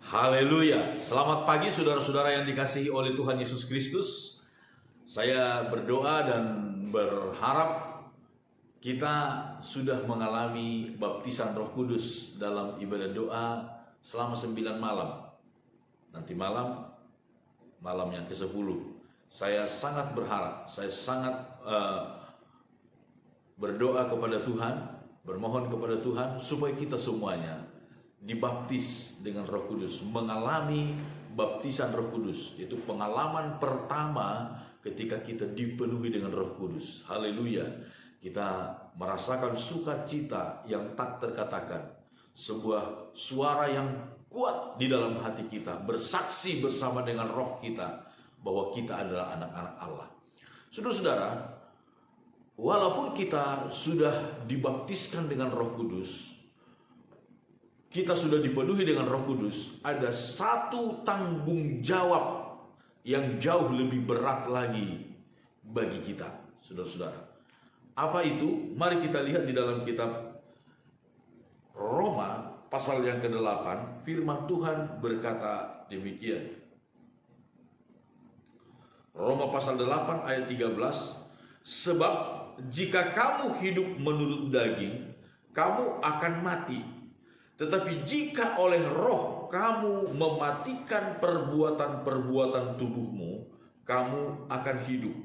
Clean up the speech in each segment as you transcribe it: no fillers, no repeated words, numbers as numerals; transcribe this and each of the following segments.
Haleluya. Selamat pagi saudara-saudara yang dikasihi oleh Tuhan Yesus Kristus. Saya berdoa dan berharap kita sudah mengalami baptisan Roh Kudus dalam ibadah doa selama 9 malam. Nanti malam yang ke-10. Saya sangat berharap, saya sangat berdoa kepada Tuhan, bermohon kepada Tuhan supaya kita semuanya dibaptis dengan Roh Kudus, mengalami baptisan Roh Kudus. Itu pengalaman pertama ketika kita dipenuhi dengan Roh Kudus. Haleluya. Kita merasakan sukacita yang tak terkatakan, sebuah suara yang kuat di dalam hati kita, bersaksi bersama dengan roh kita bahwa kita adalah anak-anak Allah. Saudara-saudara, walaupun kita sudah dibaptiskan dengan Roh Kudus, kita sudah dipenuhi dengan Roh Kudus, ada satu tanggung jawab yang jauh lebih berat lagi bagi kita, saudara-saudara. Apa itu? Mari kita lihat di dalam kitab Roma pasal yang ke-8, firman Tuhan berkata demikian. Roma pasal 8 ayat 13, sebab jika kamu hidup menurut daging, kamu akan mati. Tetapi jika oleh roh kamu mematikan perbuatan-perbuatan tubuhmu, kamu akan hidup.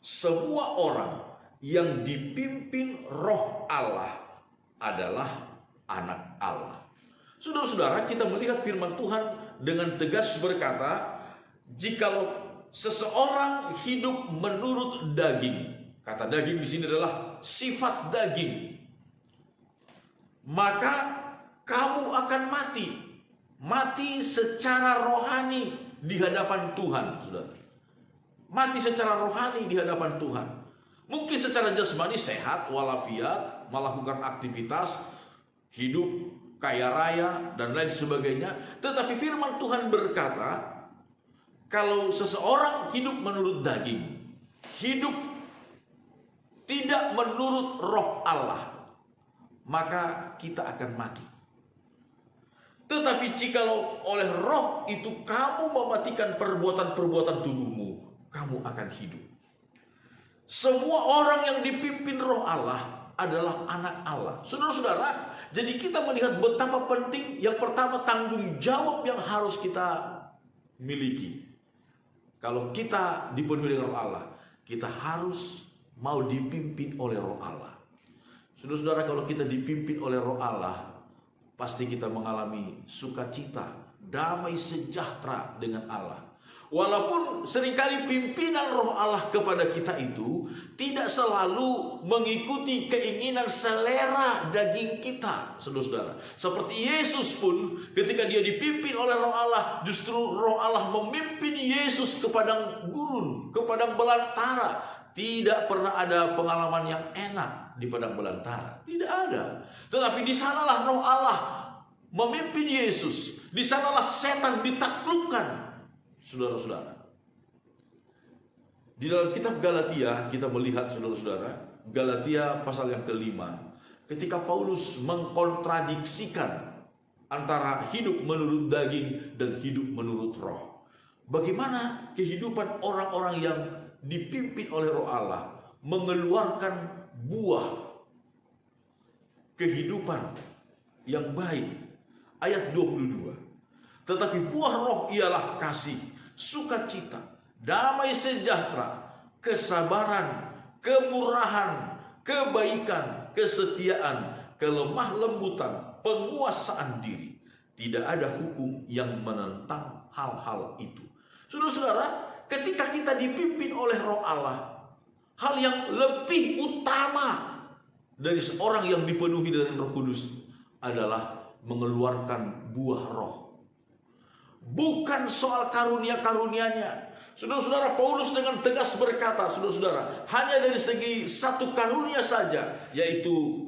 Semua orang yang dipimpin roh Allah adalah anak Allah. Saudara-saudara, kita melihat firman Tuhan dengan tegas berkata, jikalau seseorang hidup menurut daging, kata daging di sini adalah sifat daging, maka kamu akan mati. Mati secara rohani di hadapan Tuhan, saudara. Mati secara rohani di hadapan Tuhan. Mungkin secara jasmani sehat, walafiat, melakukan aktivitas, hidup kaya raya, dan lain sebagainya. Tetapi firman Tuhan berkata, kalau seseorang hidup menurut daging, hidup tidak menurut roh Allah, maka kita akan mati. Tetapi jikalau oleh roh itu kamu mematikan perbuatan-perbuatan tubuhmu, kamu akan hidup. Semua orang yang dipimpin roh Allah adalah anak Allah. Saudara-saudara, jadi kita melihat betapa penting, yang pertama tanggung jawab yang harus kita miliki. Kalau kita dipenuhi dengan roh Allah, kita harus mau dipimpin oleh roh Allah. Saudara-saudara, kalau kita dipimpin oleh roh Allah, pasti kita mengalami sukacita, damai sejahtera dengan Allah. Walaupun seringkali pimpinan roh Allah kepada kita itu tidak selalu mengikuti keinginan selera daging kita, saudara-saudara. Seperti Yesus pun ketika dia dipimpin oleh roh Allah, justru roh Allah memimpin Yesus ke padang gurun, ke padang belantara. Tidak pernah ada pengalaman yang enak di padang belantara, tidak ada. Tetapi di sanalah roh Allah memimpin Yesus. Di sanalah setan ditaklukkan. Saudara-saudara, di dalam kitab Galatia kita melihat, saudara-saudara, Galatia pasal yang ke-5, ketika Paulus mengkontradiksikan antara hidup menurut daging dan hidup menurut roh. Bagaimana kehidupan orang-orang yang dipimpin oleh roh Allah mengeluarkan buah kehidupan yang baik. Ayat 22, tetapi buah roh ialah kasih, sukacita, damai sejahtera, kesabaran, kemurahan, kebaikan, kesetiaan, kelemah lembutan, penguasaan diri. Tidak ada hukum yang menentang hal-hal itu. Saudara-saudara, ketika kita dipimpin oleh roh Allah, hal yang lebih utama dari seorang yang dipenuhi dengan Roh Kudus adalah mengeluarkan buah roh. Bukan soal karunia-karunianya. Saudara-saudara, Paulus dengan tegas berkata, saudara-saudara, hanya dari segi satu karunia saja, yaitu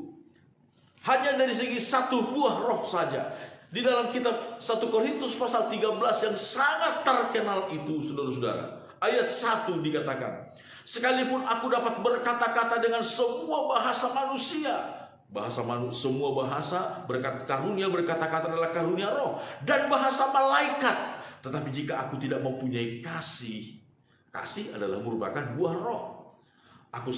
hanya dari segi satu buah roh saja. Di dalam kitab 1 Korintus pasal 13 yang sangat terkenal itu, saudara-saudara, ayat 1 dikatakan, sekalipun aku dapat berkata-kata dengan semua bahasa manusia Bahasa manusia, semua bahasa karunia berkata-kata adalah karunia roh dan bahasa malaikat. Tetapi jika aku tidak mempunyai kasih, kasih adalah merupakan buah roh. Aku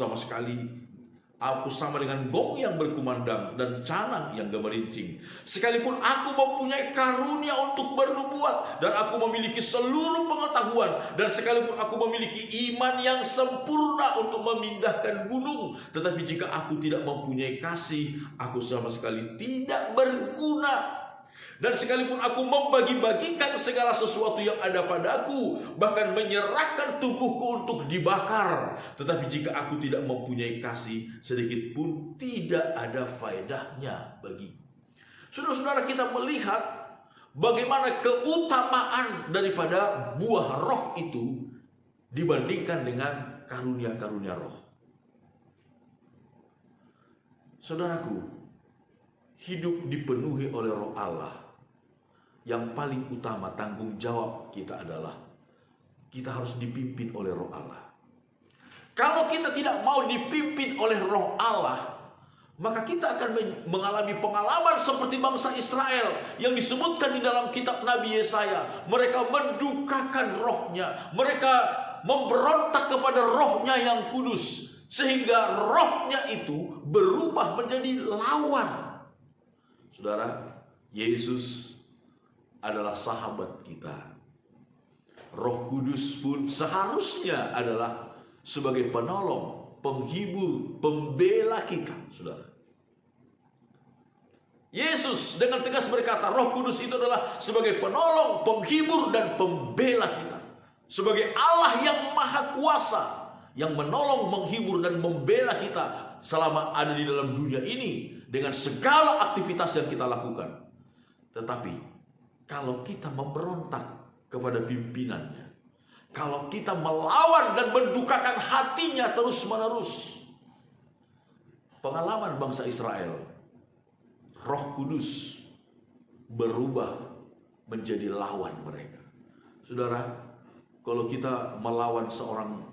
sama dengan gong yang berkumandang dan canang yang gemerincing. Sekalipun aku mempunyai karunia untuk bernubuat dan aku memiliki seluruh pengetahuan, dan sekalipun aku memiliki iman yang sempurna untuk memindahkan gunung, tetapi jika aku tidak mempunyai kasih, aku sama sekali tidak berguna. Dan sekalipun aku membagi-bagikan segala sesuatu yang ada padaku, bahkan menyerahkan tubuhku untuk dibakar, tetapi jika aku tidak mempunyai kasih, sedikit pun tidak ada faedahnya bagiku. Saudara-saudara, kita melihat bagaimana keutamaan daripada buah roh itu dibandingkan dengan karunia-karunia roh. Saudaraku, hidup dipenuhi oleh roh Allah, yang paling utama tanggung jawab kita adalah kita harus dipimpin oleh roh Allah. Kalau kita tidak mau dipimpin oleh roh Allah, maka kita akan mengalami pengalaman seperti bangsa Israel yang disebutkan di dalam kitab Nabi Yesaya. Mereka mendukakan rohnya, mereka memberontak kepada rohnya yang kudus, sehingga rohnya itu berubah menjadi lawan. Saudara, Yesus adalah sahabat kita. Roh Kudus pun seharusnya adalah sebagai penolong, penghibur, pembela kita, saudara. Yesus dengan tegas berkata, Roh Kudus itu adalah sebagai penolong, penghibur, dan pembela kita. Sebagai Allah yang maha kuasa, yang menolong, menghibur, dan membela kita selama ada di dalam dunia ini dengan segala aktivitas yang kita lakukan. Tetapi kalau kita memberontak kepada pimpinannya, kalau kita melawan dan mendukakan hatinya terus-menerus, pengalaman bangsa Israel, Roh Kudus berubah menjadi lawan mereka. Saudara, kalau kita melawan seorang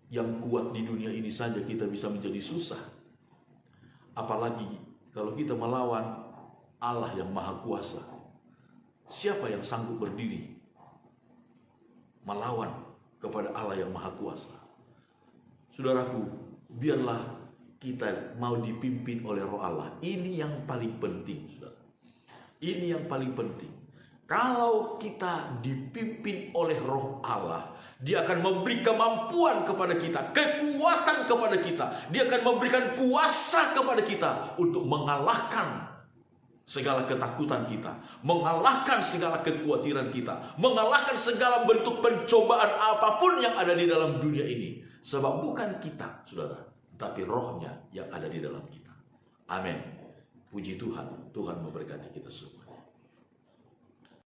yang kuat di dunia ini saja kita bisa menjadi susah, apalagi kalau kita melawan Allah yang maha kuasa. Siapa yang sanggup berdiri melawan kepada Allah yang maha kuasa? Saudaraku, biarlah kita mau dipimpin oleh roh Allah. Ini yang paling penting, saudara. Ini yang paling penting. Kalau kita dipimpin oleh roh Allah, Dia akan memberi kemampuan kepada kita, kekuatan kepada kita. Dia akan memberikan kuasa kepada kita untuk mengalahkan segala ketakutan kita, mengalahkan segala kekhawatiran kita, mengalahkan segala bentuk pencobaan apapun yang ada di dalam dunia ini. Sebab bukan kita, saudara, tapi rohnya yang ada di dalam kita. Amin. Puji Tuhan, Tuhan memberkati kita semua.